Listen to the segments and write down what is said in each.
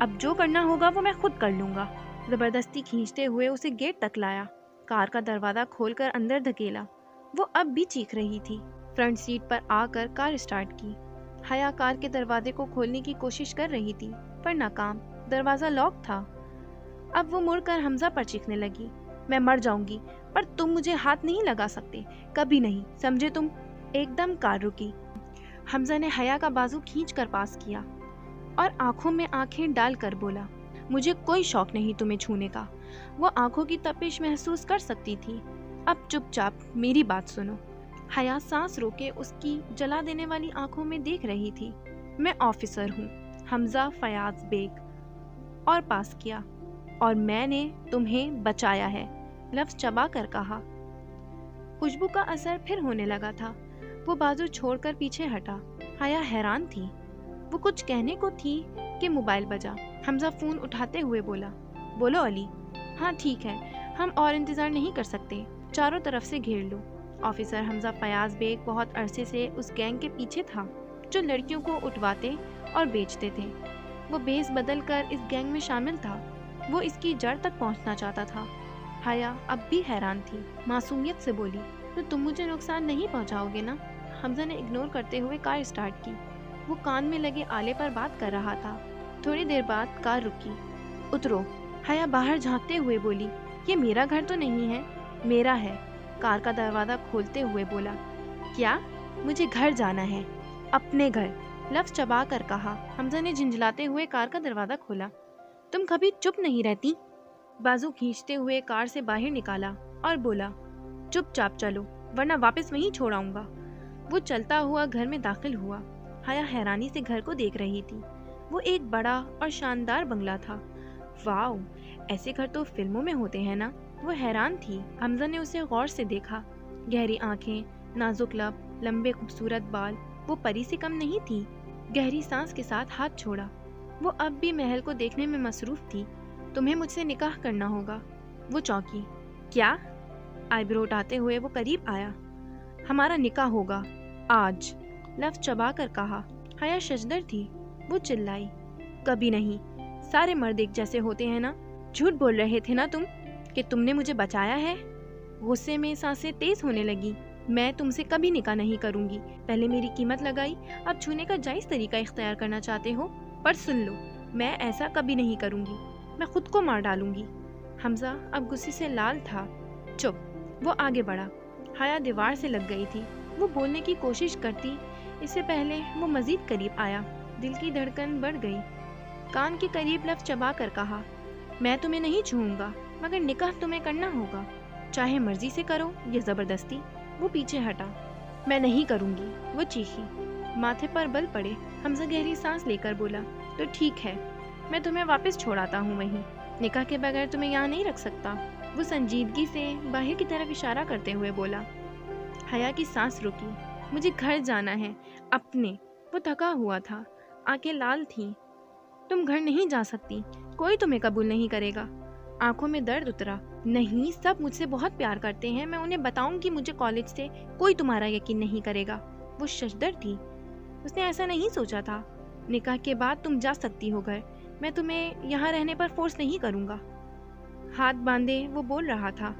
اب جو کرنا ہوگا وہ میں خود کر لوں گا۔ زبردستی کھینچتے ہوئے اسے گیٹ تک لایا، کار کا دروازہ کھول کر اندر دھکیلا۔ وہ اب بھی چیخ رہی تھی۔ فرنٹ سیٹ پر آ کر کار اسٹارٹ کی۔ حیا کار کے دروازے کو کھولنے کی کوشش کر رہی تھی پر ناکام، دروازہ لاک تھا۔ اب وہ مڑ کر حمزہ پر چیخنے لگی، میں مر جاؤں گی پر تم مجھے ہاتھ نہیں لگا سکتے، کبھی نہیں، سمجھے تم؟ ایک دم کار رکی۔ حمزہ نے حیا کا بازو کھینچ کر پاس کیا اور آنکھوں میں آنکھیں ڈال کر بولا، مجھے کوئی شوق نہیں تمہیں چھونے کا۔ وہ آنکھوں کی تپش محسوس کر سکتی تھی۔ اب چپ چاپ میری بات سنو۔ حیا سانس روکے اس کی جلا دینے والی آنکھوں میں دیکھ رہی تھی۔ میں آفیسر ہوں، حمزہ فیاض بیگ، اور پاس کیا، اور میں نے تمہیں بچایا ہے، لفظ چبا کر کہا۔ خوشبو کا اثر پھر ہونے لگا تھا۔ وہ بازو چھوڑ کر پیچھے ہٹا۔ حیا حیران تھی۔ وہ کچھ کہنے کو تھی کہ موبائل بجا۔ حمزہ فون اٹھاتے ہوئے بولا، بولو علی۔ ہاں ٹھیک ہے، ہم اور انتظار نہیں کر سکتے، چاروں طرف سے گھیر لو۔ آفیسر حمزہ فیاض بیگ بہت عرصے سے اس گینگ کے پیچھے تھا جو لڑکیوں کو اٹھواتے اور بیچتے تھے۔ وہ بیس بدل کر اس گینگ میں شامل تھا۔ وہ اس کی جڑ تک پہنچنا چاہتا تھا۔ حیا اب بھی حیران تھی، معصومیت سے بولی، تو تم مجھے نقصان نہیں پہنچاؤ گے نا؟ حمزہ نے اگنور کرتے ہوئے کار اسٹارٹ کی۔ وہ کان میں لگے آلے پر بات کر رہا تھا۔ تھوڑی دیر بعد کار رکی۔ اترو۔ حیا باہر جھانکتے ہوئے بولی، یہ میرا گھر تو نہیں ہے؟ میرا ہے، کار کا دروازہ کھولتے ہوئے بولا۔ کیا؟ مجھے گھر جانا ہے، اپنے گھر، لفظ چبا کر کہا۔ حمزہ نے جھنجھلاتے ہوئے کار کا دروازہ کھولا۔ تم کبھی چپ نہیں رہتی؟ بازو کھینچتے ہوئے کار سے باہر نکالا اور بولا، چپ چاپ چلو ورنہ واپس وہیں چھوڑ آؤں گا۔ وہ چلتا ہوا گھر میں داخل ہوا۔ حیا حیرانی سے گھر کو دیکھ رہی تھی۔ وہ ایک بڑا اور شاندار بنگلہ تھا۔ واؤ، ایسے گھر تو فلموں میں ہوتے ہیں نا؟ وہ حیران تھی۔ حمزہ نے اسے غور سے دیکھا۔ گہری آنکھیں، نازک لب، لمبے خوبصورت بال، وہ پری سے کم نہیں تھی۔ گہری سانس کے ساتھ ہاتھ چھوڑا۔ وہ اب بھی محل کو دیکھنے میں مصروف تھی۔ تمہیں مجھ سے نکاح کرنا ہوگا۔ وہ چونکی۔ کیا؟ آئی برو اٹھاتے ہوئے وہ قریب آیا۔ ہمارا نکاح ہوگا آج، لفظ چبا کر کہا۔ حیا ششدر تھی۔ وہ چلائی، کبھی نہیں، سارے مرد ایک جیسے ہوتے ہیں نا؟ جھوٹ بول رہے تھے نا تم کہ تم نے مجھے بچایا ہے؟ غصے میں سانسیں تیز ہونے لگی۔ میں تم سے کبھی نکاح نہیں کروں گی، پہلے میری قیمت لگائی، اب چھونے کا جائز طریقہ اختیار کرنا چاہتے ہو؟ پر سن لو، میں ایسا کبھی نہیں کروں گی، میں خود کو مار ڈالوں گی۔ حمزہ اب غصے سے لال تھا۔ چپ۔ وہ آگے بڑھا۔ حیا دیوار سے لگ گئی تھی۔ وہ بولنے کی کوشش کرتی، اس سے پہلے وہ مزید قریب آیا۔ دل کی دھڑکن بڑھ گئی۔ کان کے قریب لفظ چبا کر کہا، میں تمہیں نہیں چھوؤں گا، مگر نکاح تمہیں کرنا ہوگا، چاہے مرضی سے کرو یا زبردستی۔ وہ پیچھے ہٹا۔ میں نہیں کروں گی، وہ چیخی۔ ماتھے پر بل پڑے۔ حمزہ گہری سانس لے کر بولا، تو ٹھیک ہے، میں تمہیں واپس چھوڑاتا ہوں وہیں، نکاح کے بغیر تمہیں یہاں نہیں رکھ سکتا۔ وہ سنجیدگی سے باہر کی طرف اشارہ کرتے ہوئے بولا۔ حیا کی سانس رکی۔ مجھے گھر جانا ہے، اپنے۔ وہ تھکا ہوا تھا، آنکھیں لال تھیں۔ تم گھر نہیں جا سکتی، کوئی تمہیں قبول نہیں کرے گا۔ آنکھوں میں درد اترا۔ نہیں، سب مجھ سے بہت پیار کرتے ہیں، میں انہیں بتاؤں گی مجھے کالج سے کوئی تمہارا یقین نہیں کرے گا۔ وہ ششدر تھی۔ اس نے ایسا نہیں سوچا تھا۔ نکاح کے بعد تم جا سکتی ہو گھر، میں تمہیں یہاں رہنے پر فورس نہیں کروں گا۔ ہاتھ باندھے وہ بول رہا تھا۔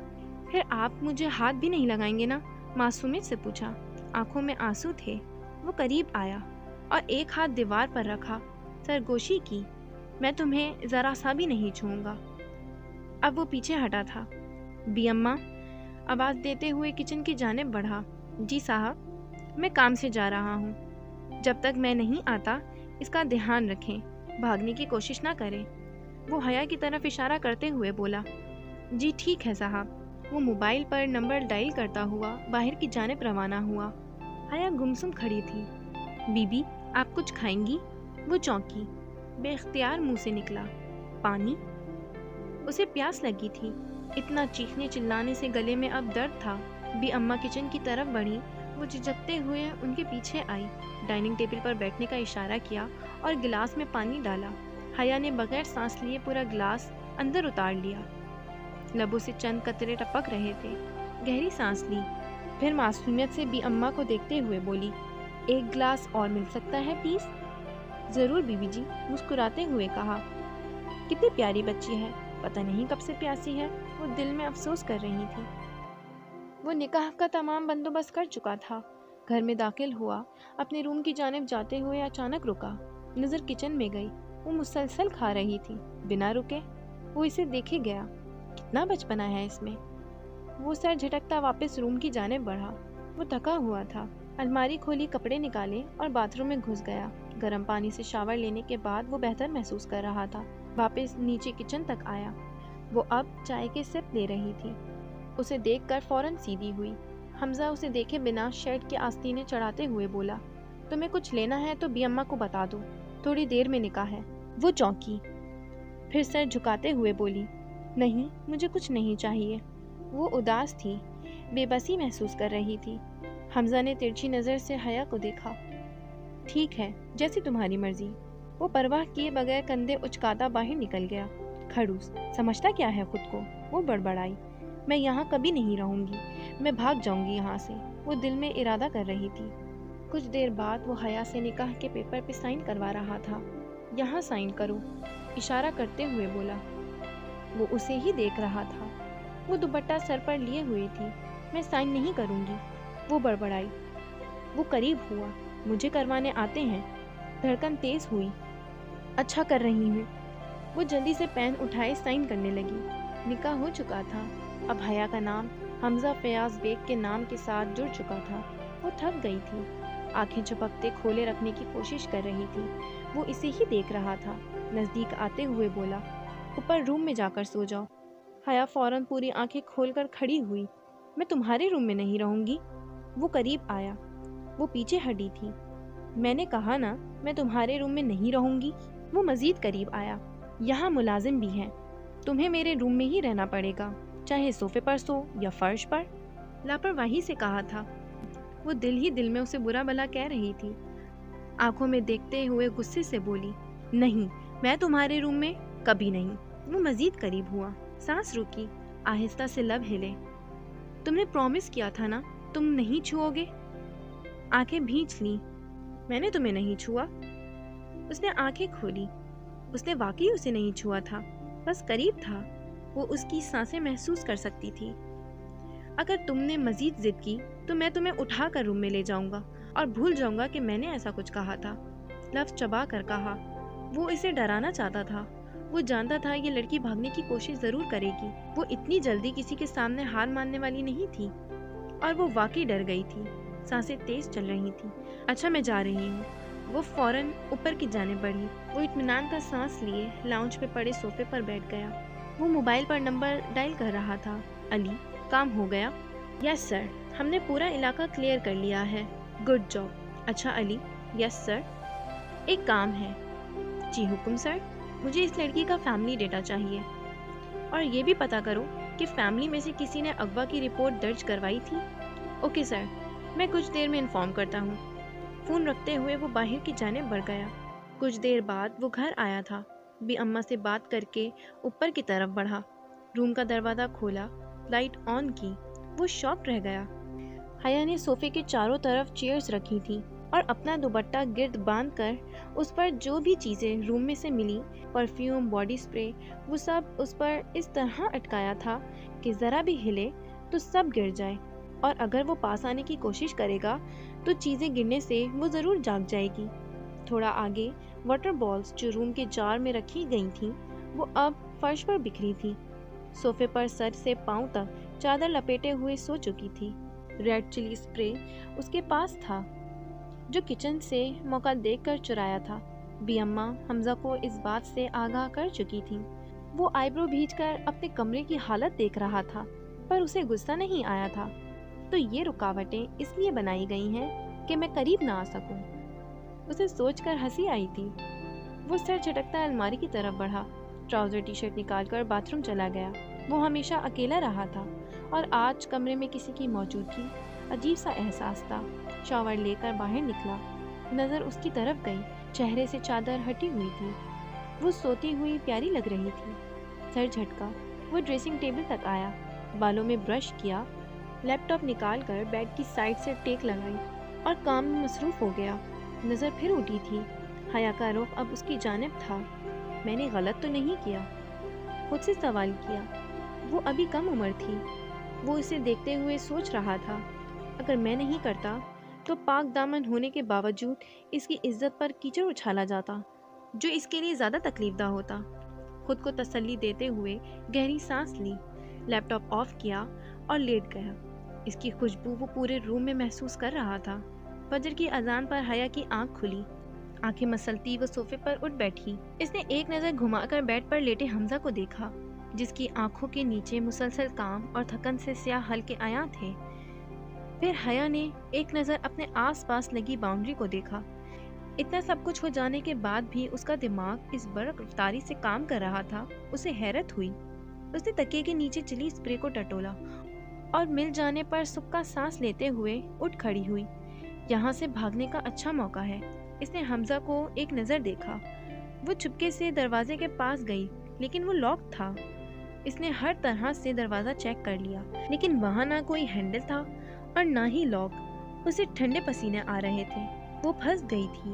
پھر آپ مجھے ہاتھ بھی نہیں لگائیں گے نا؟ معصومیت سے پوچھا۔ آنکھوں میں آنسو تھے۔ وہ قریب آیا اور ایک ہاتھ دیوار پر رکھا، سرگوشی کی۔ میں تمہیں ذرا سا بھی نہیں چھوؤں گا۔ اب وہ پیچھے ہٹا تھا۔ بی اماں، آواز دیتے ہوئے کچن کی جانب بڑھا۔ جی صاحب، میں کام سے جا رہا ہوں، جب تک میں نہیں آتا اس کا دھیان رکھیں، بھاگنے کی کوشش نہ کریں۔ وہ حیا کی طرف اشارہ کرتے ہوئے بولا۔ جی ٹھیک ہے صاحب۔ وہ موبائل پر نمبر ڈائل کرتا ہوا باہر کی جانب روانہ ہوا۔ حیا گمسم کھڑی تھی۔ بی بی، آپ کچھ کھائیں گی؟ وہ چونکی۔ بے اختیار منہ سے نکلا، پانی؟ اسے پیاس لگی تھی۔ اتنا چیخنے چلانے سے گلے میں اب درد تھا۔ بی اماں کچن کی طرف بڑھی۔ وہ جھجکتے ہوئے ان کے پیچھے آئی، ڈائننگ ٹیبل پر بیٹھنے کا اشارہ کیا اور گلاس میں پانی ڈالا۔ حیا نے بغیر سانس لیے پورا گلاس اندر اتار لیا۔ لبوں سے چند قطرے ٹپک رہے تھے۔ گہری سانس لی، پھر معصومیت سے بی اماں کو دیکھتے ہوئے بولی، ایک گلاس اور مل سکتا ہے پلیز؟ ضرور بیوی جی، مسکراتے ہوئے کہا۔ کتنی پیاری بچی ہے، پتہ نہیں کب سے پیاسی ہے، وہ دل میں افسوس کر رہی تھی۔ وہ نکاح کا تمام بندوبست کر چکا تھا۔ گھر میں داخل ہوا، اپنے روم کی جانب جاتے ہوئے اچانک رکا، نظر کچن میں گئی۔ وہ مسلسل کھا رہی تھی، بنا رکے۔ وہ اسے دیکھے گیا، کتنا بچپنا ہے اس میں۔ وہ سر جھٹکتا واپس روم کی جانب بڑھا۔ وہ تھکا ہوا تھا۔ الماری کھولی، کپڑے نکالے اور باتھ روم میں گھس گیا۔ گرم پانی سے شاور لینے کے بعد وہ بہتر محسوس کر رہا تھا۔ واپس نیچے کچن تک آیا۔ وہ اب چائے کے سپ لے رہی تھی۔ اسے دیکھ کر فوراً سیدھی ہوئی۔ حمزہ اسے دیکھے بنا شرٹ کے آستینے چڑھاتے ہوئے بولا، تمہیں کچھ لینا ہے تو بی اماں کو بتا دو، تھوڑی دیر میں نکاح ہے۔ وہ چونکی، پھر سر جھکاتے ہوئے بولی، نہیں مجھے کچھ نہیں چاہیے۔ وہ اداس تھی، بے بسی محسوس کر رہی تھی۔ حمزہ نے ترچھی نظر سے حیا کو دیکھا۔ ٹھیک ہے، جیسی تمہاری مرضی۔ وہ پرواہ کیے بغیر کندھے اچکاتا باہر نکل گیا۔ کھڑوس، سمجھتا کیا ہے خود کو؟ وہ بڑبڑائی، میں یہاں کبھی نہیں رہوں گی، میں بھاگ جاؤں گی یہاں سے۔ وہ دل میں ارادہ کر رہی تھی۔ کچھ دیر بعد وہ حیا سے نکاح کے پیپر پہ سائن کروا رہا تھا۔ یہاں سائن کرو، اشارہ کرتے ہوئے بولا۔ وہ اسے ہی دیکھ رہا تھا۔ وہ دوپٹہ سر پر لیے ہوئے تھی۔ میں سائن نہیں کروں گی، وہ بڑبڑائی۔ وہ قریب ہوا، مجھے کروانے آتے ہیں۔ دھڑکن تیز ہوئی۔ اچھا کر رہی ہوں۔ وہ جلدی سے پین اٹھائے سائن کرنے لگی۔ نکاح ہو چکا تھا۔ اب حیا کا نام حمزہ فیاض بیگ کے نام کے ساتھ جڑ چکا تھا۔ وہ تھک گئی تھی، آنکھیں جھپکتے کھولے رکھنے کی کوشش کر رہی تھی۔ وہ اسے ہی دیکھ رہا تھا۔ نزدیک آتے ہوئے بولا، اوپر روم میں جا کر سو جاؤ۔ حیا فوراً پوری آنکھیں کھول کر کھڑی ہوئی۔ میں تمہارے روم میں نہیں رہوں گی۔ وہ قریب آیا۔ وہ پیچھے ہٹی تھی۔ میں نے کہا نا، میں تمہارے روم میں نہیں رہوں گی۔ وہ مزید قریب آیا۔ یہاں ملازم بھی ہیں، تمہیں میرے روم میں ہی رہنا پڑے گا، چاہے صوفے پر سو یا فرش پر۔ لاپرواہی سے کہا تھا۔ وہ دل ہی دل میں اسے برا بھلا کہہ رہی تھی۔ آنکھوں میں دیکھتے ہوئے غصے سے بولی، نہیں، میں تمہارے روم میں کبھی نہیں۔ وہ مزید قریب ہوا، سانس روکی، آہستہ سے لب ہلے۔ تم نے پرومس کیا تھا نا، تم نہیں چھوؤ گے۔ آنکھیں بھینچ لیں۔ میں نے تمہیں نہیں چھوا۔ اس نے آنکھیں کھولی۔ اس نے واقعی اسے نہیں چھوا تھا، بس قریب تھا۔ وہ اس کی سانسیں محسوس کر سکتی تھی۔ اگر تم نے مزید ضد کی تو میں تمہیں اٹھا کر روم میں لے جاؤں گا اور بھول جاؤں گا کہ میں نے ایسا کچھ کہا تھا۔ لفظ چبا کر کہا۔ وہ اسے ڈرانا چاہتا تھا۔ وہ جانتا تھا یہ لڑکی بھاگنے کی کوشش ضرور کرے گی۔ وہ اتنی جلدی کسی کے سامنے ہار ماننے والی نہیں تھی، اور وہ واقعی ڈر گئی تھی۔ سانسیں تیز چل رہی تھیں۔ اچھا، میں جا رہی ہوں۔ وہ فوراً اوپر کی جانب بڑھی۔ وہ اطمینان کا سانس لیے لاؤنج پہ پڑے صوفے پر بیٹھ گیا۔ وہ موبائل پر نمبر ڈائل کر رہا تھا۔ علی، کام ہو گیا؟ یس سر، ہم نے پورا علاقہ کلیئر کر لیا ہے۔ Good job. اچھا علی۔ یس سر۔ ایک کام ہے۔ جی حکم سر۔ مجھے اس لڑکی کا فیملی ڈیٹا چاہیے، اور یہ بھی پتہ کرو کہ فیملی میں سے کسی نے اغوا کی رپورٹ درج کروائی تھی۔ اوکے سر، میں کچھ دیر میں انفارم کرتا ہوں۔ فون رکھتے ہوئے وہ باہر کی جانب بڑھ گیا۔ کچھ دیر بعد وہ گھر آیا تھا۔ بی اماں سے بات کر کے اوپر کی طرف بڑھا۔ روم کا دروازہ کھولا، لائٹ آن کی۔ وہ شاک رہ گیا۔ حیا نے صوفے کے چاروں طرف چیئرز رکھی تھیں اور اپنا دوپٹہ گرد باندھ کر اس پر جو بھی چیزیں روم میں سے ملی، پرفیوم، باڈی سپرے، وہ سب اس پر اس طرح اٹکایا تھا کہ ذرا بھی ہلے تو سب گر جائے، اور اگر وہ پاس آنے کی کوشش کرے گا تو چیزیں گرنے سے وہ ضرور جاگ جائے گی۔ تھوڑا آگے واٹر بالز جو روم کے جار میں رکھی گئی تھیں وہ اب فرش پر بکھری تھیں۔ صوفے پر سر سے پاؤں تک چادر لپیٹے ہوئے سو چکی تھی۔ ریڈ چلی سپرے اس کے پاس تھا جو کچن سے موقع دیکھ کر چرایا تھا۔ بی اماں حمزہ کو اس بات سے آگاہ کر چکی تھیں۔ وہ آئی برو بھیج کر اپنے کمرے کی حالت دیکھ رہا تھا، پر اسے غصہ نہیں آیا تھا۔ تو یہ رکاوٹیں اس لیے بنائی گئی ہیں کہ میں قریب نہ آ سکوں۔ اسے سوچ کر ہنسی آئی تھی۔ وہ سر جھٹکتا الماری کی طرف بڑھا، ٹراؤزر ٹی شرٹ نکال کر باتھ روم چلا گیا۔ وہ ہمیشہ اکیلا رہا تھا، اور آج کمرے میں کسی کی موجودگی عجیب سا احساس تھا۔ شاور لے کر باہر نکلا، نظر اس کی طرف گئی، چہرے سے چادر ہٹی ہوئی تھی۔ وہ سوتی ہوئی پیاری لگ رہی تھی۔ سر جھٹکا، وہ ڈریسنگ ٹیبل تک آیا، بالوں میں برش کیا، لیپ ٹاپ نکال کر بیڈ کی سائڈ سے ٹیک لگائی اور کام میں مصروف ہو گیا۔ نظر پھر اٹھی تھی۔ حیا کا رخ اب اس کی جانب تھا۔ میں نے غلط تو نہیں کیا؟ خود سے سوال کیا۔ وہ ابھی کم عمر تھی۔ وہ اسے دیکھتے ہوئے سوچ رہا تھا، اگر میں نہیں کرتا تو پاک دامن ہونے کے باوجود اس کی عزت پر کیچڑ اچھالا جاتا، جو اس کے لیے زیادہ تکلیف دہ ہوتا۔ خود کو تسلی دیتے ہوئے گہری سانس لی، لیپ ٹاپ آف کیا اور لیٹ گیا۔ اس کی خوشبو وہ پورے روم میں محسوس کر رہا تھا۔ فجر کی اذان پر حیا کی آنکھ کھلی، آنکھیں مسلتی وہ صوفے پر اٹھ بیٹھی۔ اس نے ایک نظر گھما کر بیڈ پر لیٹے حمزہ کو دیکھا، جس کی آنکھوں کے نیچے مسلسل کام اور تھکن سے سیاہ حلقے عیاں تھے۔ پھر حیا نے ایک نظر اپنے آس پاس لگی باؤنڈری کو دیکھا۔ اتنا سب کچھ ہو جانے کے بعد بھی اس کا دماغ اس برق رفتاری سے کام کر رہا تھا۔ اسے حیرت ہوئی۔ اس نے تکیے کے نیچے چلی اسپرے کو ٹٹولا اور مل جانے پر سکا سانس لیتے ہوئے اٹھ کھڑی ہوئی۔ یہاں سے بھاگنے کا اچھا موقع ہے۔ اس نے حمزہ کو ایک نظر دیکھا۔ وہ چپکے سے دروازے کے پاس گئی، لیکن وہ لاک تھا۔ اس نے ہر طرح سے دروازہ چیک کر لیا، لیکن وہاں نہ کوئی ہینڈل تھا اور نہ ہی لاک۔ اسے ٹھنڈے پسینے آ رہے تھے۔ وہ پھنس گئی تھی۔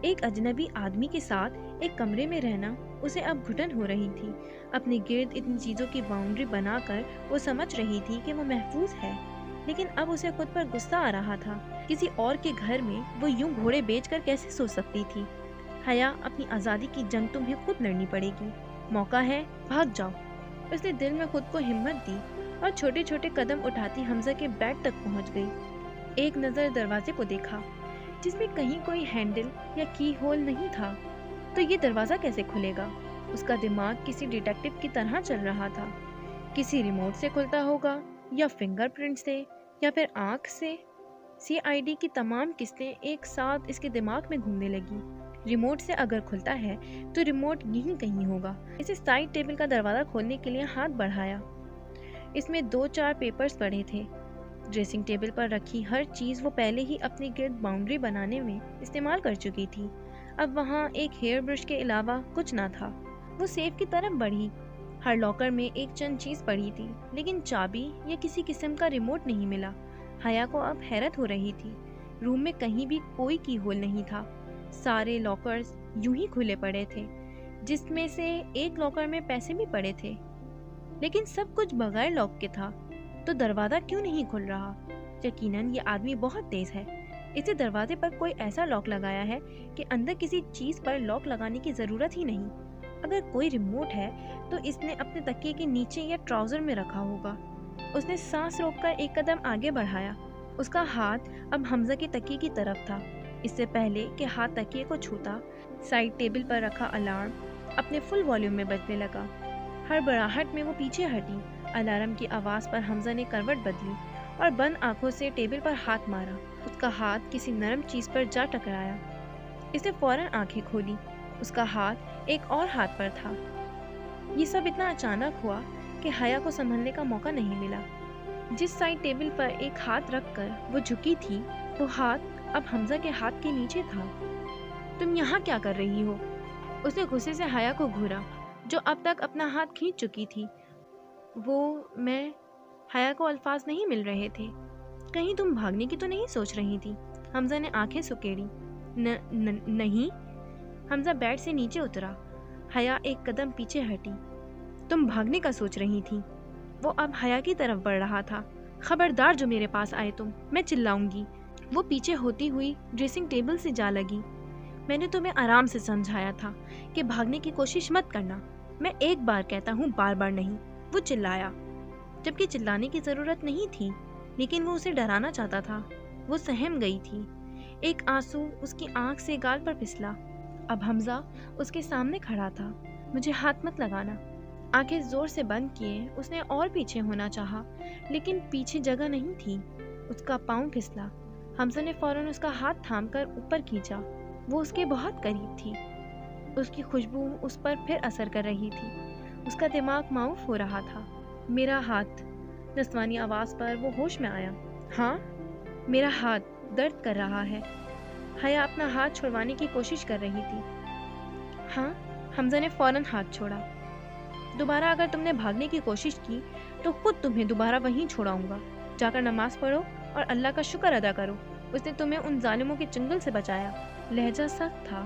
ایک اجنبی آدمی کے ساتھ ایک کمرے میں رہنا اسے اب گھٹن ہو رہی تھی۔ اپنے گرد اتنی چیزوں کی باؤنڈری بنا کر وہ سمجھ رہی تھی کہ وہ محفوظ ہے، لیکن اب اسے خود پر غصہ آ رہا تھا۔ کسی اور کے گھر میں وہ یوں گھوڑے بیچ کر کیسے سو سکتی تھی؟ حیا، اپنی آزادی کی جنگ تمہیں خود لڑنی پڑے گی۔ موقع ہے، بھاگ جاؤ۔ اس نے دل میں خود کو ہمت دی اور چھوٹے چھوٹے قدم اٹھاتی حمزہ کے بیڈ تک پہنچ گئی۔ ایک نظر دروازے کو دیکھا، جس میں کہیں کوئی ہینڈل یا کی ہول نہیں تھا۔ تو یہ دروازہ کیسے کھلے گا؟ اس کا دماغ کسی ڈیٹیکٹو کی طرح چل رہا تھا۔ کسی ریموٹ سے کھلتا ہوگا، یا فنگر پرنٹ سے، یا پھر آنکھ سے۔ CID کی تمام قسطیں ایک ساتھ اس کے دماغ میں گھومنے لگی۔ ریموٹ سے اگر کھلتا ہے تو ریموٹ یہیں کہیں ہوگا۔ اسے سائڈ ٹیبل کا دروازہ کھولنے کے لیے ہاتھ بڑھایا۔ اس میں 2-4 پیپرز پڑے تھے۔ ڈریسنگ ٹیبل پر رکھی ہر چیز وہ پہلے ہی اپنی گرد باؤنڈری بنانے میں استعمال کر چکی تھی۔ اب وہاں ایک ہیئر برش کے علاوہ کچھ نہ تھا۔ وہ سیف کی طرف بڑھی۔ ہر لاکر میں ایک چند چیز پڑی تھی، لیکن چابی یا کسی قسم کا ریموٹ نہیں ملا۔ حیا کو اب حیرت ہو رہی تھی۔ روم میں کہیں بھی کوئی کی ہول نہیں تھا۔ سارے لاکرز یوں ہی کھلے پڑے تھے، جس میں سے ایک لاکر میں پیسے بھی پڑے تھے، لیکن سب کچھ بغیر لاک کے تھا۔ تو دروازہ کیوں نہیں کھل رہا؟ یقیناً یہ آدمی بہت تیز ہے۔ اسے دروازے پر کوئی ایسا لاک لگایا ہے کہ اندر کسی چیز پر لاک لگانے کی ضرورت ہی نہیں۔ اگر کوئی ریموٹ ہے تو اس نے اپنے تکیے کے نیچے یا ٹراؤزر میں رکھا ہوگا۔ اس نے سانس روک کر ایک قدم آگے بڑھایا۔ اس کا ہاتھ اب حمزہ کے تکیے کی طرف تھا۔ اس سے پہلے کہ ہاتھ تکیے کو چھوتا، سائڈ ٹیبل پر رکھا الارم اپنے فل والیوم میں بجنے لگا۔ ہڑبڑاہٹ میں وہ پیچھے ہٹی۔ الارم کی آواز پر حمزہ نے کروٹ بدلی اور بند آنکھوں سے ٹیبل پر ہاتھ مارا۔ اس کا ہاتھ کسی نرم چیز پر جا ٹکرایا۔ اس نے فوراً آنکھیں کھولی۔ اس کا ہاتھ ایک اور ہاتھ پر تھا۔ یہ سب اتنا اچانک ہوا کہ حیا کو سنبھلنے کا موقع نہیں ملا۔ جس سائڈ ٹیبل پر ایک ہاتھ رکھ کر وہ جھکی تھی، وہ ہاتھ اب حمزہ کے ہاتھ کے نیچے تھا۔ تم یہاں کیا کر رہی ہو؟ اس نے غصے سے حیا کو گھورا، جو اب تک اپنا ہاتھ کھینچ چکی تھی۔ میں حیا کو الفاظ نہیں مل رہے تھے۔ کہیں تم بھاگنے کی تو نہیں سوچ رہی تھی؟ حمزہ نے آنکھیں سکیڑی۔ نہیں۔ حمزہ بیڈ سے نیچے اترا۔ حیا ایک قدم پیچھے ہٹی۔ تم بھاگنے کا سوچ رہی تھی؟ وہ اب حیا کی طرف بڑھ رہا تھا۔ خبردار جو میرے پاس آئے میں چلاؤں گی۔ وہ پیچھے ہوتی ہوئی ڈریسنگ ٹیبل سے جا لگی۔ میں نے تمہیں آرام سے سمجھایا تھا کہ بھاگنے کی کوشش مت کرنا۔ میں ایک بار کہتا ہوں، بار بار نہیں۔ وہ چلایا، جبکہ چلانے کی ضرورت نہیں تھی، لیکن وہ اسے ڈرانا چاہتا تھا۔ وہ سہم گئی تھی۔ ایک آنسو اس کی آنکھ سے گال پر پھسلا۔ اب حمزہ اس کے سامنے کھڑا تھا۔ مجھے ہاتھ مت لگانا۔ آنکھیں زور سے بند کیے اس نے اور پیچھے ہونا چاہا، لیکن پیچھے جگہ نہیں تھی۔ اس کا پاؤں پھسلا۔ حمزہ نے فوراً اس کا ہاتھ تھام کر اوپر کھینچا۔ وہ اس کے بہت قریب تھی۔ اس کی خوشبو اس پر پھر اثر کر رہی تھی۔ اس کا دماغ معاف ہو رہا تھا۔ میرا ہاتھ، نسوانی آواز پر وہ ہوش میں آیا۔ ہاں، میرا ہاتھ درد کر رہا ہے۔ حیا اپنا ہاتھ چھڑوانے کی کوشش کر رہی تھی۔ ہاں، حمزہ نے فوراً ہاتھ چھوڑا۔ دوبارہ اگر تم نے بھاگنے کی کوشش کی تو خود تمہیں دوبارہ وہیں چھوڑاؤں گا۔ جا کر نماز پڑھو اور اللہ کا شکر ادا کرو، اس نے تمہیں ان ظالموں کے چنگل سے بچایا۔ لہجہ سخت تھا۔